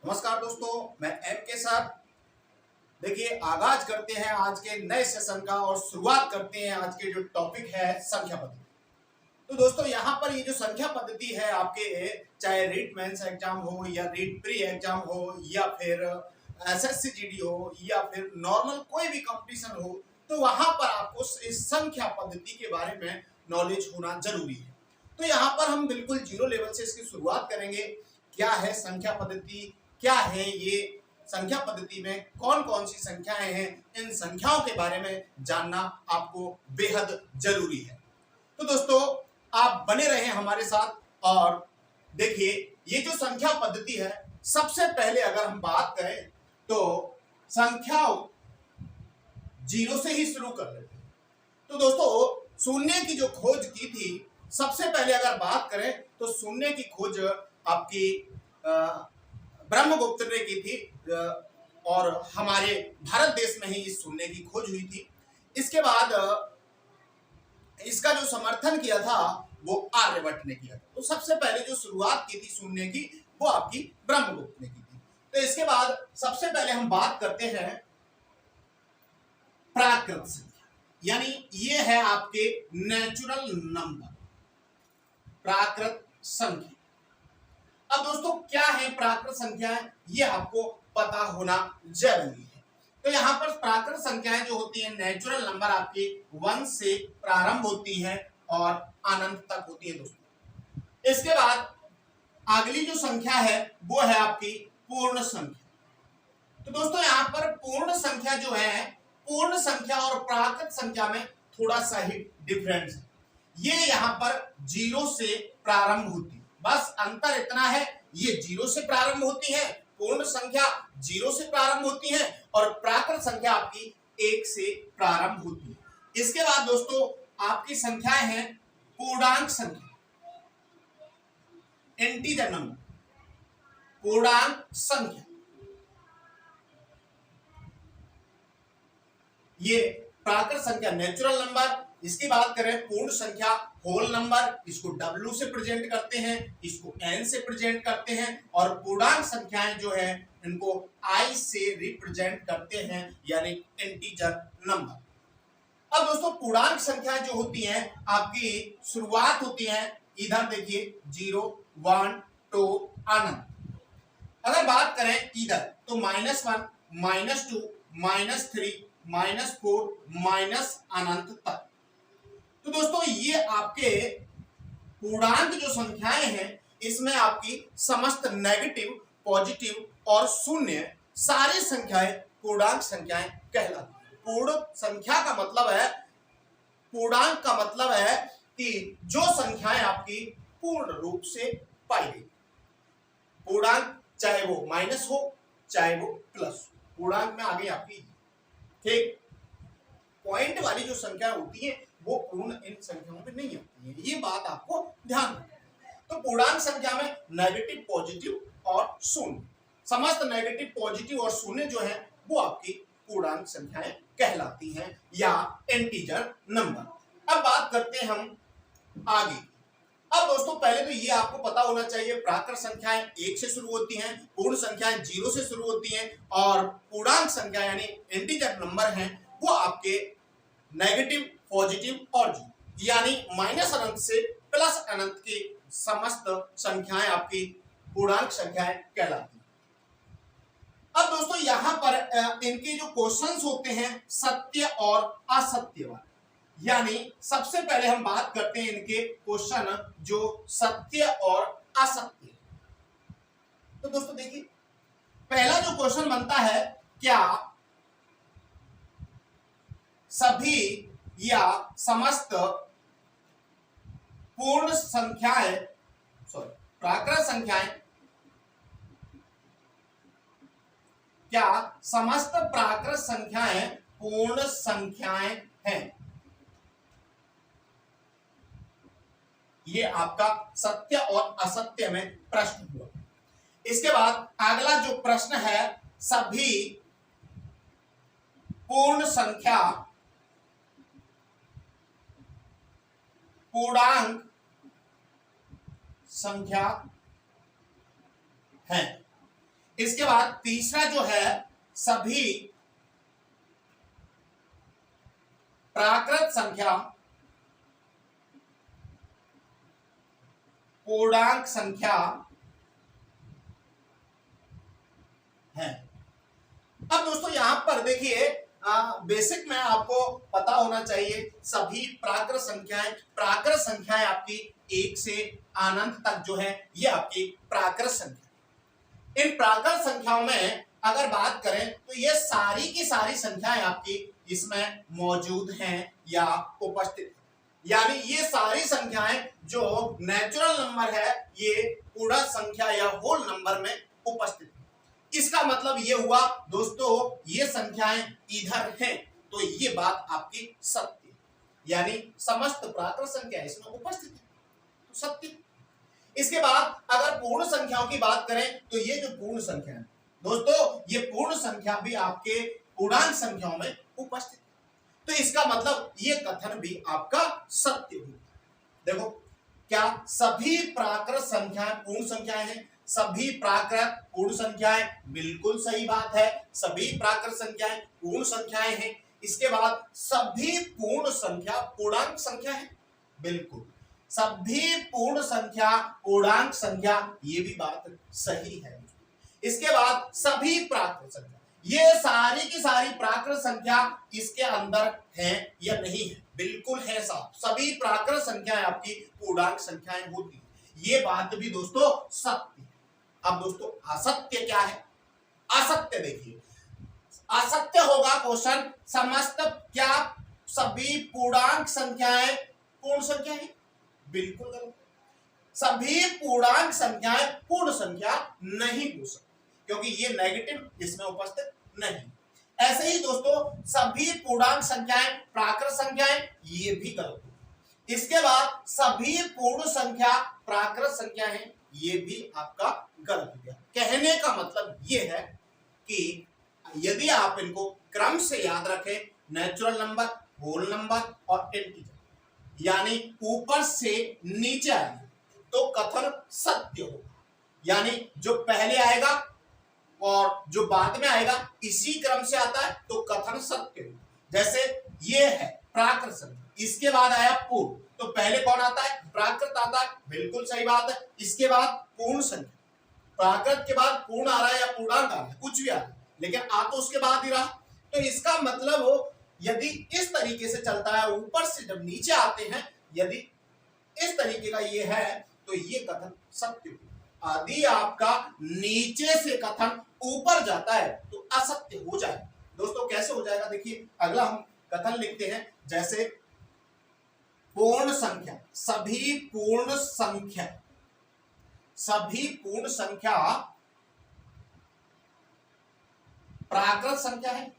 नमस्कार दोस्तों, मैं एम के साथ। देखिए, आगाज करते हैं आज के नए सेशन का और शुरुआत करते हैं आज के जो टॉपिक है संख्या पद्धति। तो दोस्तों, यहाँ पर ये जो संख्या पद्धति है आपके, चाहे रीट मेंस एग्जाम हो या रीट प्री एग्जाम हो या फिर एसएससी जीडी हो या फिर नॉर्मल कोई भी कंपटीशन हो, तो वहां पर आपको इस संख्या पद्धति के बारे में नॉलेज होना जरूरी है। तो यहाँ पर हम बिल्कुल जीरो लेवल से इसकी शुरुआत करेंगे। क्या है संख्या पद्धति, क्या है ये संख्या पद्धति में कौन कौन सी संख्याएं हैं, इन संख्याओं के बारे में जानना आपको बेहद जरूरी है। तो दोस्तों, आप बने रहें हमारे साथ और देखिए, ये जो संख्या पद्धति है, सबसे पहले अगर हम बात करें तो संख्याओं जीरो से ही शुरू कर लेते हैं। तो दोस्तों, शून्य की जो खोज की थी, सबसे पहले अगर बात करें तो शून्य की खोज आपकी ब्रह्मगुप्त ने की थी और हमारे भारत देश में ही इस शून्य की खोज हुई थी। इसके बाद इसका जो समर्थन किया था वो आर्यभट्ट ने किया था। तो सबसे पहले जो शुरुआत की थी शून्य की, वो आपकी ब्रह्मगुप्त ने की थी। तो इसके बाद सबसे पहले हम बात करते हैं प्राकृत संख्या, यानी ये है आपके नेचुरल नंबर, प्राकृत संख्या। अब दोस्तों, क्या है प्राकृत संख्याएं, ये आपको पता होना जरूरी है। तो यहाँ पर प्राकृत संख्याएं जो होती हैं, नेचुरल नंबर आपकी 1 से प्रारंभ होती हैं और अनंत तक होती है दोस्तों। इसके बाद अगली जो संख्या है वो है आपकी पूर्ण संख्या। तो दोस्तों, यहाँ पर पूर्ण संख्या जो है, पूर्ण संख्या और प्राकृत संख्या में थोड़ा सा ही डिफरेंस है। ये यहाँ पर जीरो से प्रारंभ होती है, बस अंतर इतना है, ये जीरो से प्रारंभ होती है, पूर्ण संख्या जीरो से प्रारंभ होती है और प्राकृत संख्या आपकी 1 से प्रारंभ होती है। इसके बाद दोस्तों, आपकी संख्याएं हैं पूर्णांक संख्या, इंटीजर नंबर, पूर्णांक संख्या। ये प्राकृत संख्या नेचुरल नंबर। इसकी बात करें पूर्ण संख्या होल नंबर, इसको W से प्रेजेंट करते हैं, इसको N से प्रेजेंट करते हैं और पूर्णांक संख्याएं जो है इनको I से रिप्रेजेंट करते हैं, यानी इंटीजर नंबर। अब दोस्तों, पूर्णांक संख्याएं जो होती हैं आपकी शुरुआत होती है, इधर देखिए 0, 1, 2 अनंत। अगर बात करें इधर तो -1, -2, -3, -4, माइनस अनंत तक। तो दोस्तों, ये आपके पूर्णांक जो संख्याएं हैं, इसमें आपकी समस्त नेगेटिव, पॉजिटिव और शून्य सारी संख्याएं पूर्णांक संख्याएं कहलाती हैं। पूर्ण संख्या का मतलब है, पूर्णांक का मतलब है कि जो संख्याएं आपकी पूर्ण रूप से पाई गई। पूर्णांक चाहे वो माइनस हो चाहे वो प्लस हो, पूर्णांक में आ गई आपकी। ठीक, पॉइंट वाली जो संख्या होती है वो पूर्ण इन संख्याओं में नहीं आती है, ये बात आपको ध्यान रखना है। तो पूर्णांक संख्या में नेगेटिव, पॉजिटिव और शून्य, समस्त नेगेटिव, पॉजिटिव और शून्य जो है वो आपकी पूर्णांक संख्याएं कहलाती हैं या इंटीजर नंबर। अब बात करते हैं हम आगे। अब दोस्तों, पहले तो ये आपको पता होना चाहिए, प्राकृत संख्याएं 1 से शुरू होती हैं, पूर्ण संख्याएं 0 से शुरू होती हैं और पूर्णांक संख्या यानी इंटीजर नंबर हैं वो आपके नेगेटिव, पॉजिटिव और जीरो, यानी माइनस अनंत से प्लस अनंत की समस्त संख्याएं आपकी पूर्णांक संख्याएं कहलाती हैं। अब दोस्तों, यहां पर इनके जो क्वेश्चंस होते हैं सत्य और असत्य वाले, यानी सबसे पहले हम बात करते हैं इनके क्वेश्चन जो सत्य और असत्य। तो दोस्तों देखिए, पहला जो क्वेश्चन बनता है, क्या सभी या समस्त पूर्ण संख्याएं, प्राकृत संख्याएं, क्या समस्त प्राकृत संख्याएं पूर्ण संख्याएं हैं? ये आपका सत्य और असत्य में प्रश्न हुआ। इसके बाद अगला जो प्रश्न है, सभी पूर्ण संख्या पूर्णांक संख्या है। इसके बाद तीसरा जो है सभी प्राकृत संख्या पूर्णांक संख्या है। अब दोस्तों यहां पर देखिए बेसिक में आपको पता होना चाहिए सभी प्राकृत संख्याएं आपकी एक से अनंत तक जो है ये आपकी प्राकृत संख्या। इन प्राकृत संख्याओं में अगर बात करें तो ये सारी की सारी संख्याएं आपकी इसमें मौजूद हैं या उपस्थित हैं। यानी ये सारी संख्याएं जो नेचुरल नंबर है ये पूर्ण संख्या या होल नंबर में उपस्थित है। इसका मतलब ये हुआ दोस्तों ये संख्याएं इधर हैं तो ये बात आपकी सत्य, यानी समस्त प्राकृत संख्या इसमें उपस्थित है तो सत्य। इसके बाद अगर पूर्ण संख्याओं की बात करें तो ये जो पूर्ण संख्या है दोस्तों ये पूर्ण संख्या भी आपके पूर्णांक संख्याओं में उपस्थित है तो इसका मतलब ये कथन भी आपका सत्य होगा। देखो क्या सभी प्राकृत संख्याएं पूर्ण संख्याएं हैं? सभी प्राकृत पूर्ण संख्याएं, बिल्कुल सही बात है, सभी प्राकृत संख्याएं पूर्ण संख्याएं हैं। इसके बाद सभी पूर्ण संख्या पूर्णांक संख्या है, बिल्कुल सभी पूर्ण संख्या पूर्णांक संख्या, ये भी बात सही है। इसके बाद सभी प्राकृत संख्या, ये सारी की सारी प्राकृत संख्या इसके अंदर है या नहीं है? बिल्कुल है साहब, सभी प्राकृत संख्याएं आपकी पूर्णांक संख्याएं होती है, ये बात भी दोस्तों सत्य। अब दोस्तों असत्य क्या है? असत्य देखिए, असत्य होगा क्वेश्चन समस्त क्या सभी पूर्णांक संख्याएं पूर्ण संख्या है? बिल्कुल गलत। सभी पूर्णांक संख्याएं पूर्ण संख्या नहीं हो सकती क्योंकि ये नेगेटिव इसमें उपस्थित नहीं। ऐसे ही दोस्तों सभी पूर्णांक संख्याएं प्राकृत संख्याएं, ये भी गलत होगा। इसके बाद सभी पूर्ण संख्या प्राकृत संख्या है, ये भी आपका गलत हो गया। कहने का मतलब ये है कि यदि आप इनको क्रम से याद रखें, नेचुरल नंबर, होल नंबर और इंटीजर, यानी ऊपर से नीचे आएंगे तो कथन सत्य होगा। यानी जो पहले आएगा और जो बाद में आएगा इसी क्रम से आता है तो कथन सत्य होगा। जैसे ये है प्राकृत संख्या, इसके बाद आया पूर्ण, तो पहले कौन आता है? प्राकृत आता है, बिल्कुल सही बात है। इसके बाद पूर्ण संख्या, प्राकृत के बाद पूर्ण आ रहा है या पूर्णांक आ रहा है, कुछ भी आ रहा है, लेकिन आ तो उसके बाद ही रहा। तो इसका मतलब हो यदि इस तरीके से चलता है, ऊपर से जब नीचे आते हैं, यदि इस तरीके का ये है तो ये कथन सत्य हो। यदि आपका नीचे से कथन ऊपर जाता है तो असत्य हो जाए। दोस्तों कैसे हो जाएगा? देखिए अगला हम कथन लिखते हैं, जैसे पूर्ण संख्या, सभी पूर्ण संख्या, सभी पूर्ण संख्या प्राकृत संख्या है।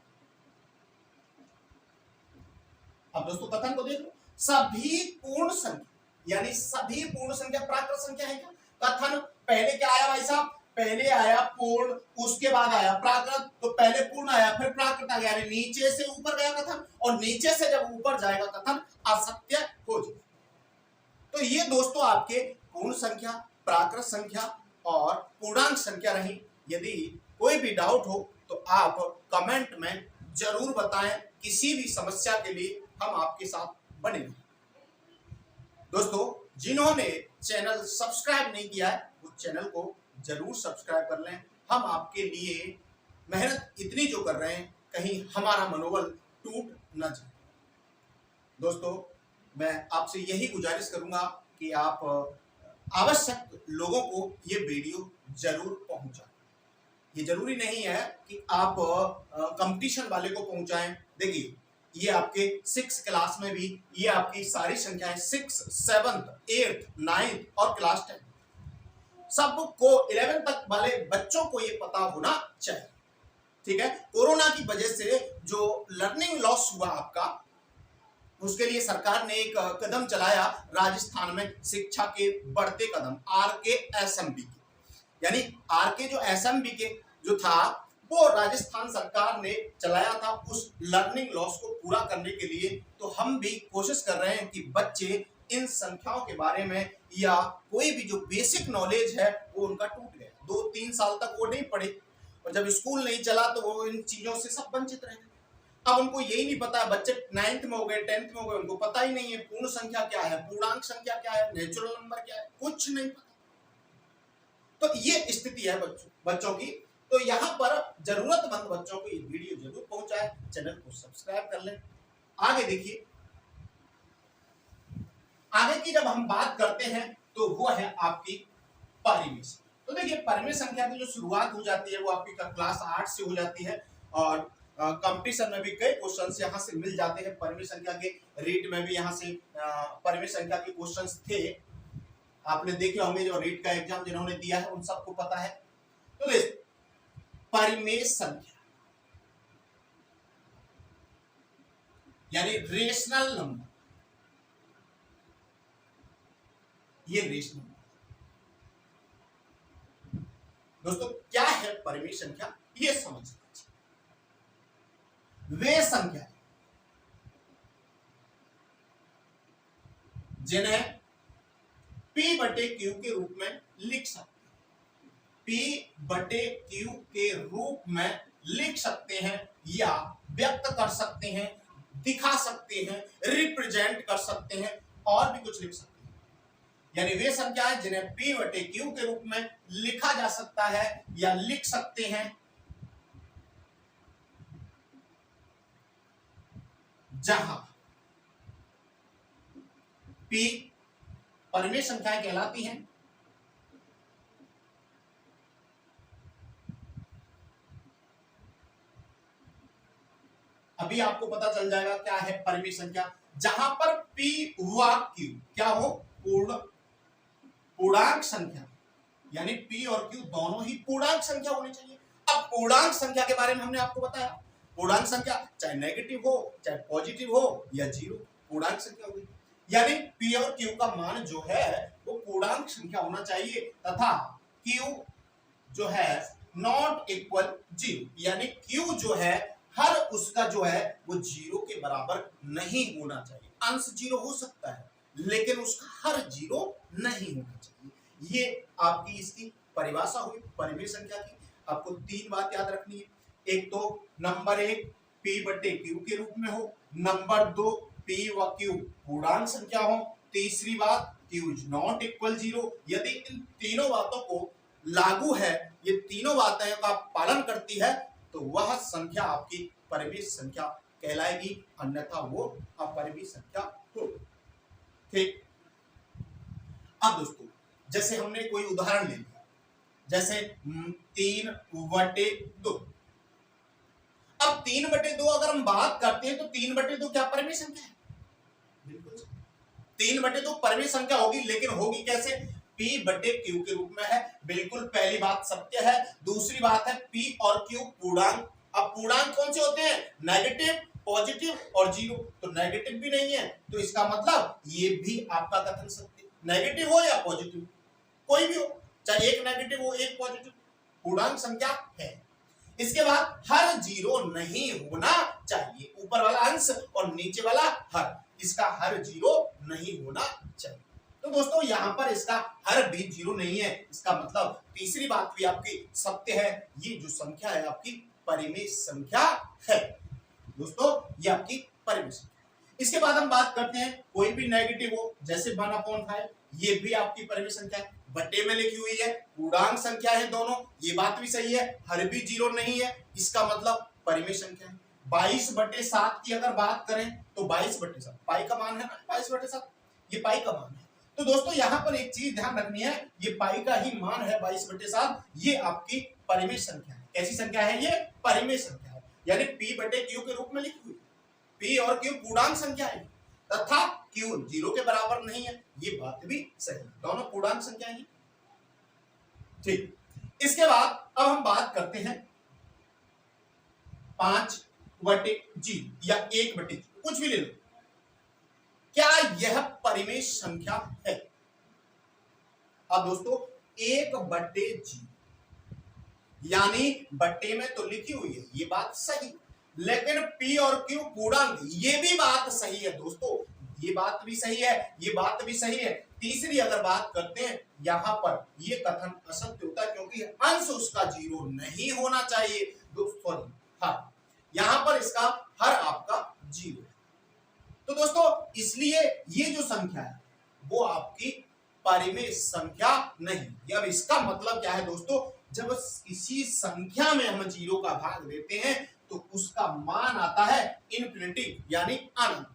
अब दोस्तों कथन को देखो, सभी पूर्ण संख्या यानी सभी पूर्ण संख्या प्राकृत संख्या है क्या? कथन पहले क्या आया भाई साहब? पहले आया पूर्ण, उसके बाद आया प्राकृत, तो पहले पूर्ण आया फिर प्राकृत आ गया, यानी नीचे से ऊपर गया कथन, और नीचे से जब ऊपर जाएगा कथन असत्य हो जाएगा। तो ये दोस्तों आपके पूर्ण संख्या, प्राकृत संख्या और पूर्णांक संख्या रही। यदि कोई भी डाउट हो तो आप कमेंट में जरूर बताएं, किसी भी समस्या के लिए हम आपके साथ बने हैं। दोस्तों जिन्होंने चैनल सब्सक्राइब नहीं किया है वो चैनल को जरूर सब्सक्राइब कर लें। हम आपके लिए मेहनत इतनी जो कर रहे हैं कहीं हमारा मनोबल टूट न जाए। दोस्तों मैं आपसे यही गुजारिश करूंगा कि आप आवश्यक लोगों को ये वीडियो जरूर पहुंचाएं। ये जरूरी नहीं है कि आप कंपटीशन वाले को पहुंचाएं। देखिए ये आपके 6 क्लास में भी ये आपकी सारी संख्याएं 6, 7, 8, 9 और क्लास 10 सबको 11 तक वाले बच्चों को ये पता होना चाहिए। ठीक है, कोरोना की वजह से जो लर्निंग लॉस हुआ आपका, उसके लिए सरकार ने एक कदम चलाया राजस्थान में, शिक्षा के बढ़ते कदम RKSMB के, यानी RK जो SMB के जो था वो राजस्थान सरकार ने चलाया था उस लर्निंग लॉस को पूरा करने के लिए। तो हम भी कोशिश कर रहे हैं कि बच्चे इन संख्याओं के बारे में या कोई भी जो बेसिक नॉलेज है वो उनका टूट गया, 2-3 साल तक वो नहीं पढ़े, और जब स्कूल नहीं चला तो वो इन चीजों से सब वंचित रह गए। अब उनको यही नहीं पता, बच्चे 9th में हो गए, 10th में हो गए, उनको पता ही नहीं है पूर्ण संख्या क्या है, पूर्णांक संख्या क्या है, नेचुरल नंबर क्या है, कुछ नहीं पता। तो ये स्थिति है बच्चों की। तो यहाँ पर जरूरतमंद बच्चों को ये वीडियो जरूर पहुंचाए, चैनल को सब्सक्राइब कर लें। आगे देखिए, आगे की जब हम बात करते हैं तो वो है आपकी परिमेय संख्या। तो देखिए परिमेय संख्या की जो शुरुआत हो जाती है वो आपकी क्लास 8 से हो जाती है और कंपटीशन में भी कई क्वेश्चंस यहाँ से मिल जाते हैं। परिमेय संख्या के रीट में भी यहाँ से परिमेय संख्या के क्वेश्चंस थे, आपने देखे होंगे जो रीट का एग्जाम जिन्होंने दिया है उन सबको पता है। तो परिमेय संख्या यानी रेशनल नंबर, ये रेशनल नंबर। दोस्तों क्या है परिमेय संख्या, ये समझ वे संख्या जिन्हें P बटे Q के रूप में लिख सकते हैं, P बटे Q के रूप में लिख सकते हैं या व्यक्त कर सकते हैं, दिखा सकते हैं, रिप्रेजेंट कर सकते हैं और भी कुछ लिख सकते हैं। यानी वे संख्या है जिन्हें P बटे Q के रूप में लिखा जा सकता है या लिख सकते हैं, जहां P परिमेय संख्याएं कहलाती हैं अभी आपको पता चल जाएगा क्या है परिमेय संख्या, जहां पर P व Q क्या हो, पूर्णांक संख्या, यानी P और Q दोनों ही पूर्णांक संख्या होनी चाहिए। अब पूर्णांक संख्या के बारे में हमने आपको बताया, पूर्णांक संख्या चाहे नेगेटिव हो चाहे पॉजिटिव हो या जीरो, पूर्णांक संख्या होगी। यानी P और Q का मान जो है वो पूर्णांक संख्या होना चाहिए तथा Q जो है नॉट इक्वल जीरो, यानी Q जो है हर उसका जो है वो जीरो के बराबर नहीं होना चाहिए। अंश जीरो हो सकता है लेकिन उसका हर जीरो नहीं होना चाहिए। ये आपकी इसकी परिभाषा हुई परिमेय संख्या की। आपको 3 बात याद रखनी है, एक तो नंबर 1 P बटे Q के रूप में हो, नंबर 2 P व Q पूर्णांक संख्या हो, तीसरी बात Q is not equal zero. यदि इन तीनों बातों को लागू है, ये तीनों बातें का पालन करती है तो वह संख्या आपकी परिमेय संख्या कहलाएगी, अन्यथा वो अपरिमेय संख्या होगी। ठीक। अब दोस्तों जैसे हमने कोई उदाहरण ले लिया, जैसे 3/2। अब 3/2 अगर हम बात करते हैं तो 3/2 क्या परिमेय संख्या है? बिल्कुल 3/2 परिमेय संख्या होगी, लेकिन होगी कैसे? P बटे Q के रूप में है। बिल्कुल पहली बात सत्य है। दूसरी बात है P और Q पूर्णांक। अब पूर्णांक कौन से होते हैं? नेगेटिव, पॉजिटिव और जीरो। तो नेगेटिव भी नहीं है तो इसका मतलब ये भी आपका कथन सत्य, नेगेटिव हो या पॉजिटिव कोई भी हो, चाहे एक नेगेटिव हो एक पॉजिटिव, पूर्णांक संख्या है। इसके बाद हर जीरो नहीं होना चाहिए, ऊपर वाला अंश और नीचे वाला हर, इसका हर जीरो नहीं होना चाहिए। तो दोस्तों यहां पर इसका हर भी जीरो नहीं है, इसका मतलब तीसरी बात भी आपकी सत्य है, ये जो संख्या है आपकी परिमेय संख्या है। दोस्तों ये आपकी परिमेय संख्या। इसके बाद हम बात करते हैं कोई भी नेगेटिव हो, जैसे 1/5, ये भी आपकी परिमेय संख्या है, बटे में लिखी हुई है, पूर्णांक संख्या है दोनों, ये बात भी सही है, हर भी जीरो नहीं है, इसका मतलब परिमेय संख्या है। 22/7 की अगर बात करें तो 22/7 पाई का मान है ना, 22/7 ये पाई का मान है। तो दोस्तों यहाँ पर एक चीज ध्यान रखनी है, ये पाई का ही मान है 22/7, ये आपकी परिमेय संख्या है। कैसी संख्या है? ये परिमेय संख्या है, यानी P बटे Q के रूप में लिखी हुई। P और Q पूर्णांक संख्या है तथा Q जीरो के बराबर नहीं है, ये बात भी सही है, दोनों पूर्णांक संख्या है। ठीक। इसके बाद अब हम बात करते हैं 5/0 या 1/0, कुछ भी ले लो, क्या यह परिमेय संख्या है? अब दोस्तों 1/0 यानी बट्टे में तो लिखी हुई है, ये बात सही, लेकिन P और Q पूर्णांक, ये भी बात सही है दोस्तों, ये बात भी सही है, ये बात भी सही है तीसरी अगर बात करते हैं, यहां पर ये कथन असत्य होता है क्योंकि अंश उसका 0 नहीं होना चाहिए। सॉरी, हर, यहां पर इसका हर आपका 0 है। तो दोस्तों इसलिए ये जो संख्या है वो आपकी परिमेय संख्या नहीं। अब इसका मतलब क्या है दोस्तों, जब किसी संख्या में हम 0 का भाग देते हैं तो उसका मान आता है इन्फिनिटी यानी अनंत।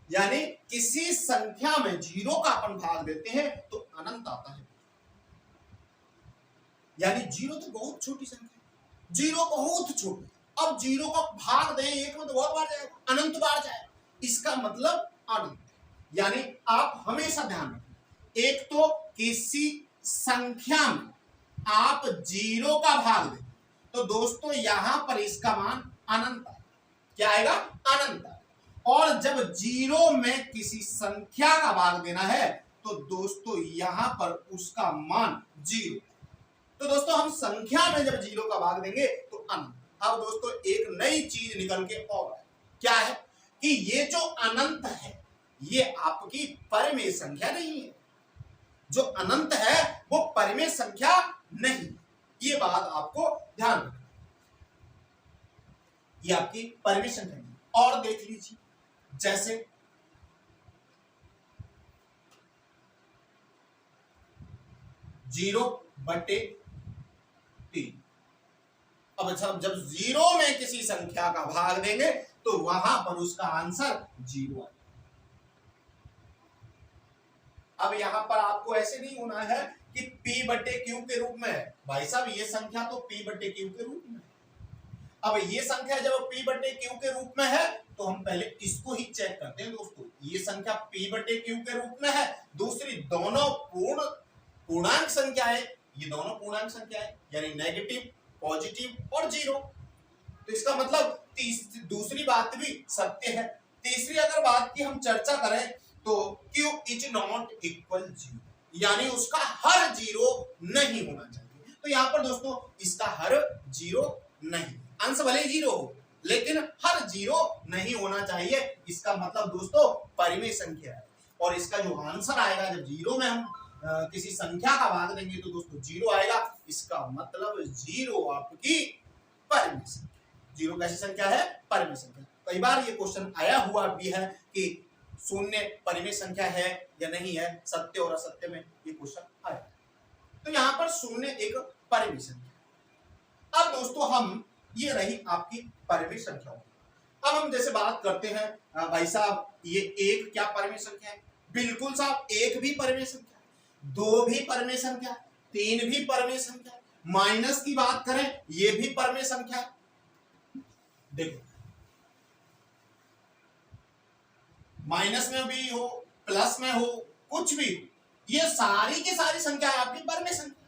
यानी किसी संख्या में 0 का अपन भाग देते हैं तो अनंत आता है। यानी 0 तो बहुत छोटी संख्या है, 0 बहुत छोटी। अब 0 का भाग दें 1 में तो बहुत बार जाएगा, अनंत बार जाएगा, इसका मतलब अनंत। यानी आप हमेशा ध्यान रखें, एक तो किसी संख्या में आप 0 का भाग दें तो दोस्तों यहां पर इसका मान अनंत आएगा। क्या आएगा? अनंत आएगा। और जब 0 में किसी संख्या का भाग देना है तो दोस्तों यहां पर उसका मान 0। तो दोस्तों हम संख्या में जब 0 का भाग देंगे तो अनंत। अब दोस्तों एक नई चीज निकल के और है, क्या है कि ये जो अनंत है ये आपकी परिमेय संख्या नहीं है। जो अनंत है वो परिमेय संख्या नहीं, ये बात आपको ध्यान रखना, ये आपकी परिमेय संख्या नहीं। और देख लीजिए, जैसे जीरो बटे 3। अब अच्छा, जब 0 में किसी संख्या का भाग देंगे तो वहां पर उसका आंसर 0 आएगा। अब यहां पर आपको ऐसे नहीं होना है कि p बटे q के रूप में है। भाई साहब ये संख्या तो p बटे q के रूप में है। अब ये संख्या जब p बटे q के रूप में है तो हम पहले इसको ही चेक करते हैं दोस्तों। ये संख्या p बटे q के रूप में है, दूसरी दोनों पूर्णांक संख्या है, ये दोनों पूर्णांक संख्या है यानी नेगेटिव, पॉजिटिव और 0। तो इसका मतलब दूसरी बात भी सत्य है। तीसरी अगर बात की हम चर्चा करें तो q इज नॉट इक्वल 0, यानी उसका हर 0 नहीं होना चाहिए। तो यहां पर दोस्तों इसका हर 0 नहीं, अंश भले 0 हो लेकिन हर 0 नहीं होना चाहिए। इसका मतलब दोस्तों परिमेय संख्या है और इसका जो आंसर आएगा जब 0 में हम किसी संख्या का भाग देंगे तो दोस्तों 0 आएगा। इसका मतलब 0 आपकी परिमेय संख्या। 0 कैसी संख्या है? परिमेय संख्या। कई बार ये क्वेश्चन आया हुआ भी है कि शून्य परिमेय संख्या है या नहीं है, सत्य और असत्य में ये क्वेश्चन आया। तो यहाँ पर शून्य एक परिमेय संख्या। अब दोस्तों हम, ये रही आपकी परिमेय संख्याओं। अब हम जैसे बात करते हैं भाई साहब ये 1 क्या परिमेय संख्या है? बिल्कुल साहब 1 भी परिमेय संख्या, 2 भी परिमेय संख्या, 3 भी परिमेय संख्या, माइनस की बात करें ये भी परिमेय संख्या है। देखो माइनस में भी हो, प्लस में हो, कुछ भी, ये सारी की सारी संख्या है आपकी परिमेय संख्या।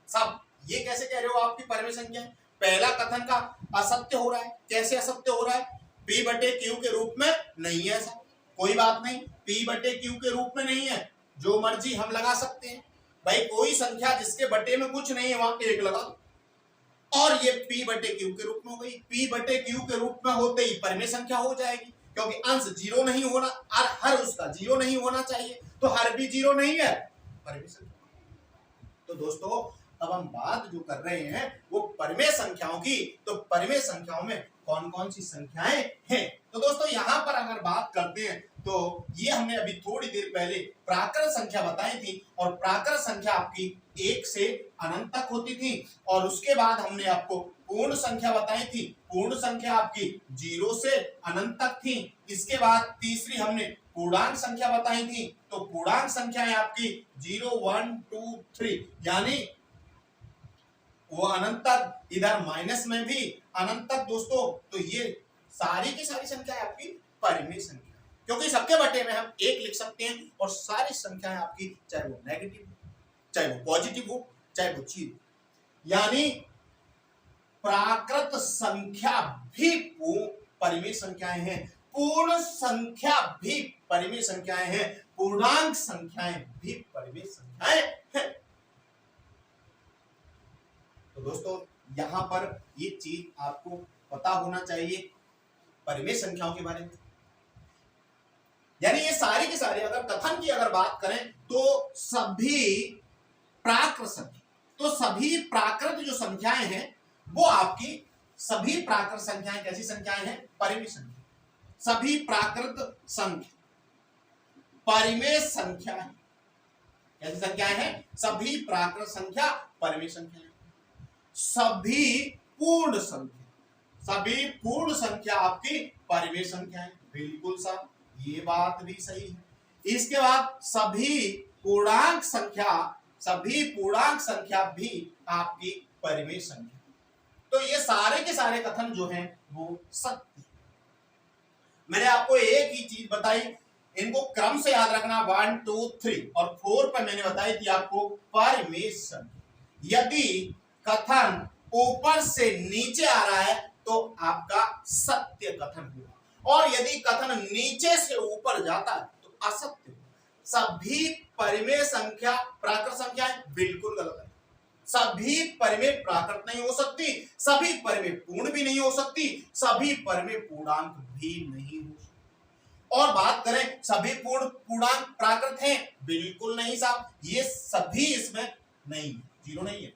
सब ये कैसे कह रहे हो आपकी परिमेय संख्या है? पहला कथन का असत्य हो रहा है। कैसे असत्य हो रहा है? p बटे q के रूप में नहीं है ऐसा, कोई बात नहीं, p बटे q के रूप में नहीं है, जो मर्जी हम लगा सकते हैं। भाई कोई संख्या जिसके बटे में कुछ नहीं है वहां 1 लगा दो और ये p बटे q के रूप में हो गई। p बटे q के रूप में होते ही परिमेय संख्या हो जाएगी क्योंकि अंश 0 नहीं होना और हर उसका 0 नहीं होना चाहिए, तो हर भी 0 नहीं है, परिमेय संख्या। तो दोस्तों अब हम बात जो कर रहे हैं वो परिमेय संख्याओं की। तो परिमेय संख्याओं में कौन कौन सी संख्याएं हैं? तो दोस्तों यहां पर अगर बात करते हैं तो ये हमने अभी थोड़ी देर पहले प्राकृत संख्या बताई थी और प्राकृत संख्या आपकी 1 से अनंत तक होती थी और उसके बाद हमने आपको पूर्ण संख्या बताई थी। पूर्ण संख्या आपकी 0 से अनंत तक थी। इसके बाद तीसरी हमने पूर्णांक संख्या बताई थी। तो पूर्णांक संख्या है आपकी 0 1 2 3 यानी वो अनंत तक, इधर माइनस में भी अनंत तक दोस्तों। तो ये सारी की सारी संख्या है आपकी परिमेय संख्या क्योंकि सबके बटे में हम 1 लिख सकते हैं और सारी संख्याएं आपकी चाहे वो नेगेटिव चाहे वो पॉजिटिव हो चाहे वो 0, यानी प्राकृत संख्या भी परिमेय संख्याएं हैं, पूर्ण संख्या भी परिमेय संख्याएं हैं, पूर्णांक संख्याएं भी परिमेय संख्याएं हैं। तो दोस्तों यहां पर ये चीज आपको पता होना चाहिए परिमेय संख्याओं के बारे में। यानी ये सारी की सारी अगर कथन की अगर बात करें तो सभी प्राकृत संख्या, तो सभी प्राकृत जो संख्याएं हैं वो आपकी, सभी प्राकृत संख्याएं कैसी संख्याएं हैं? परिमेय संख्या। सभी प्राकृत संख्या परिमेय संख्याएं कैसी संख्याएं हैं? सभी प्राकृत संख्या परिमेय संख्याएं। सभी पूर्ण संख्या, सभी पूर्ण संख्या आपकी परिमेय संख्या है। बिल्कुल साहब, ये बात भी सही है। इसके बाद सभी पूर्णांक संख्या, सभी पूर्णांक संख्या भी आपकी परिमेय संख्या। तो ये सारे के सारे कथन जो हैं वो सत्य। मैंने आपको एक ही चीज बताई, इनको क्रम से याद रखना, 1 2 3 और 4 पर मैंने बताई थी आपको परिमेय संख्या। यदि कथन ऊपर से नीचे आ रहा है तो आपका सत्य कथन हुआ, और यदि कथन नीचे से ऊपर जाता है तो असत्य। सभी परिमेय संख्या प्राकृत संख्या है, बिल्कुल गलत है। सभी परिमेय प्राकृत नहीं हो सकती, सभी परिमेय पूर्ण भी नहीं हो सकती, सभी परिमेय पूर्णांक भी नहीं हो सकती। और बात करें सभी पूर्णांक प्राकृत हैं, बिल्कुल नहीं साहब, ये सभी इसमें नहीं, जीरो नहीं है।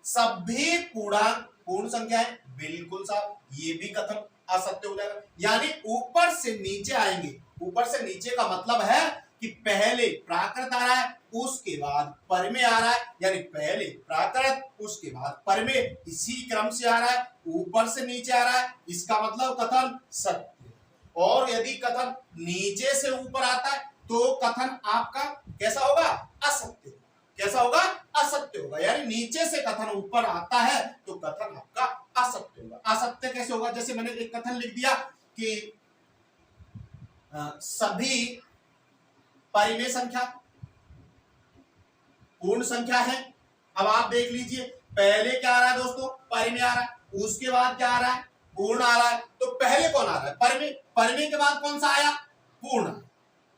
सभी पूर्णांक पूर्ण संख्या है, बिल्कुल साहब, ये भी कथन असत्य हो जाएगा। यानी ऊपर से नीचे आएंगे, ऊपर से नीचे का मतलब है कि पहले प्राकृत आ रहा है उसके बाद परिमेय आ रहा है, यानी पहले प्राकृत उसके बाद परिमेय, इसी क्रम से आ रहा है, ऊपर से नीचे आ रहा है, इसका मतलब कथन सत्य। और यदि कथन नीचे से ऊपर आता है तो कथन आपका कैसा होगा? असत्य। कैसा होगा? असत्य होगा। यानी नीचे से कथन ऊपर आता है तो कथन आपका असत्य होगा। असत्य कैसे होगा? जैसे मैंने एक कथन लिख दिया कि सभी परिमेय संख्या पूर्ण संख्या है। अब आप देख लीजिए, पहले क्या आ रहा है दोस्तों? परिमेय आ रहा है, उसके बाद क्या आ रहा है? पूर्ण आ रहा है। तो पहले कौन आ रहा है? परिमेय। परिमेय के बाद कौन सा आया? पूर्ण।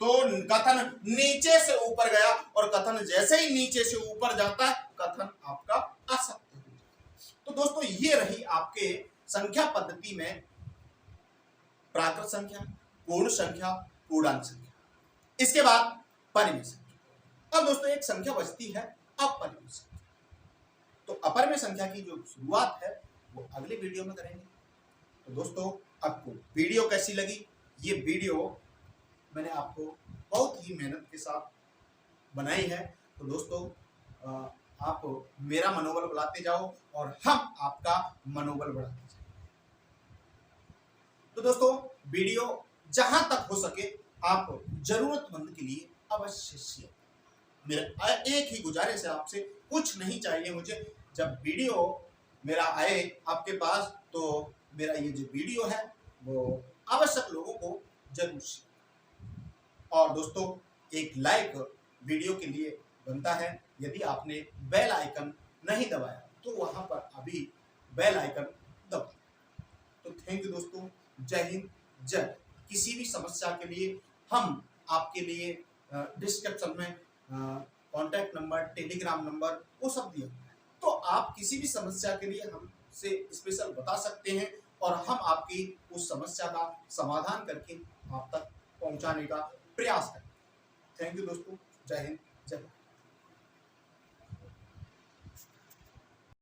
तो कथन नीचे से ऊपर गया, और कथन जैसे ही नीचे से ऊपर जाता है कथन आपका असत्य। तो दोस्तों ये रही आपके संख्या पद्धति में प्राकृत संख्या, पूर्ण संख्या, पूर्णांक संख्या। इसके बाद परिमेय संख्या। अब दोस्तों एक संख्या बचती है अपरिमेय संख्या। तो अपरिमेय संख्या की जो शुरुआत है वो अगले वीडियो में करेंगे। तो दोस्तों आपको वीडियो कैसी लगी? ये वीडियो मैंने आपको बहुत ही मेहनत के साथ बनाई है। तो दोस्तों आप मेरा मनोबल बढ़ाते जाओ और हम आपका मनोबल बढ़ाते जाओ। तो दोस्तों वीडियो जहां तक हो सके आप जरूरतमंद के लिए अवश्य शेयर। मेरा एक ही गुजारिश है आपसे, कुछ नहीं चाहिए मुझे। जब वीडियो मेरा आए आपके पास तो मेरा ये जो वीडियो है वो आवश्यक लोगों को जरूर शेयर। और दोस्तों एक लाइक वीडियो के लिए बनता है। यदि आपने बेल आइकन नहीं दबाया तो वहां पर अभी बेल आइकन दबाएं। तो थैंक यू दोस्तों, जय हिंद, जय। किसी भी समस्या के लिए हम आपके लिए डिस्क्रिप्शन में कॉन्टैक्ट नंबर, टेलीग्राम नंबर वो सब दिया है। तो आप किसी भी समस्या के लिए हमसे स्पेशल बता सकते हैं और हम आपकी उस समस्या का समाधान करके आप तक पहुंचाने का प्रयास करें। थैंक यू दोस्तों, जय हिंद, जय भारत।